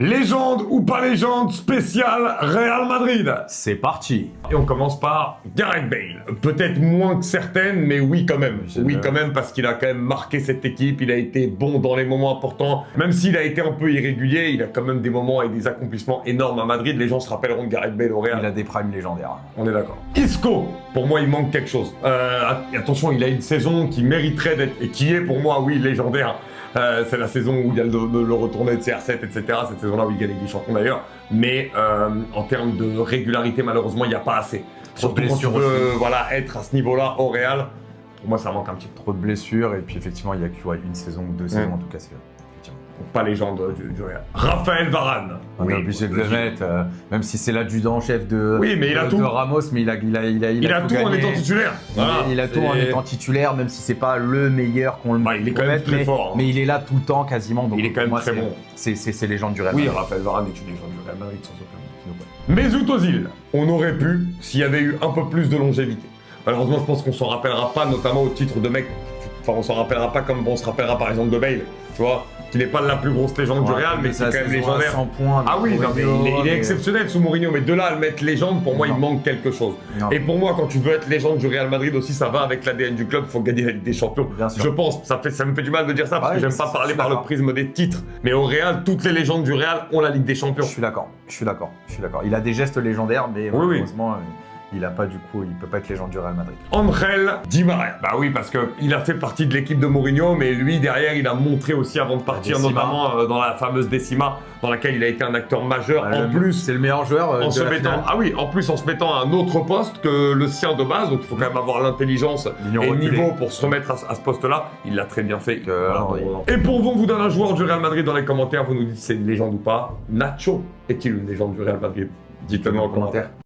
Légende ou pas légende, spécial Real Madrid. C'est parti. Et on commence par Gareth Bale. Peut-être moins que certaines, mais oui quand même. Oui quand même, parce qu'il a quand même marqué cette équipe, il a été bon dans les moments importants. Même s'il a été un peu irrégulier, il a quand même des moments et des accomplissements énormes à Madrid. Les gens se rappelleront de Gareth Bale au Real. Il a des primes légendaires. On est d'accord. Isco, pour moi, il manque quelque chose. Attention, il a une saison qui mériterait d'être, et qui est pour moi, oui, légendaire. C'est la saison où il y a le retourné de CR7, etc. Cette saison-là où il gagne des champions d'ailleurs. Mais en termes de régularité, malheureusement, il n'y a pas assez. Surtout quand tu veux être à ce niveau-là au Real. Pour moi, ça manque un petit peu. Trop de blessures et puis effectivement, il n'y a que une saison ou deux saisons en tout cas. Effectivement. Pas légende du Real. Raphaël Varane. On est obligé de le mettre, même si c'est l'adjudant-chef de, oui, mais il a tout. de Ramos, mais il a tout en étant titulaire. Voilà, il a tout en étant titulaire, même si c'est pas le meilleur qu'on le il est quand même très fort. Mais il est là tout le temps quasiment. Donc il est quand même très bon. C'est légende du Real. Oui, Raphaël Varane est une légende du Real Madrid sans aucun doute. Mesut Ozil, on aurait pu s'il y avait eu un peu plus de longévité. Malheureusement, je pense qu'on s'en rappellera pas, notamment au titre de mec. Enfin, on s'en rappellera pas comme on se rappellera par exemple de Bale, tu vois, qui n'est pas la plus grosse légende du Real, mais c'est quand même légendaire. 100 points, ah oui, non, mais il est exceptionnel sous Mourinho, mais de là à le mettre légende, pour moi, il manque quelque chose. Non. Et pour moi, quand tu veux être légende du Real Madrid aussi, ça va avec l'ADN du club, il faut gagner la Ligue des Champions. Je pense, ça me fait du mal de dire ça, parce que j'aime pas parler par le prisme des titres. Mais au Real, toutes les légendes du Real ont la Ligue des Champions. Je suis d'accord. Il a des gestes légendaires, mais malheureusement... Il a pas il peut pas être légende du Real Madrid. Angel Di Maria. Bah oui, parce que il a fait partie de l'équipe de Mourinho, mais lui derrière, il a montré aussi avant de partir, notamment dans la fameuse Décima, dans laquelle il a été un acteur majeur. En plus, c'est le meilleur joueur en se mettant. Ah oui, en plus en se mettant à un autre poste que le sien de base, donc il faut quand même avoir l'intelligence et le niveau pour se remettre à ce poste-là. Il l'a très bien fait. Et pour vous donne un joueur du Real Madrid dans les commentaires, vous nous dites si c'est une légende ou pas. Nacho est-il une légende du Real Madrid? Dites-le moi en commentaire.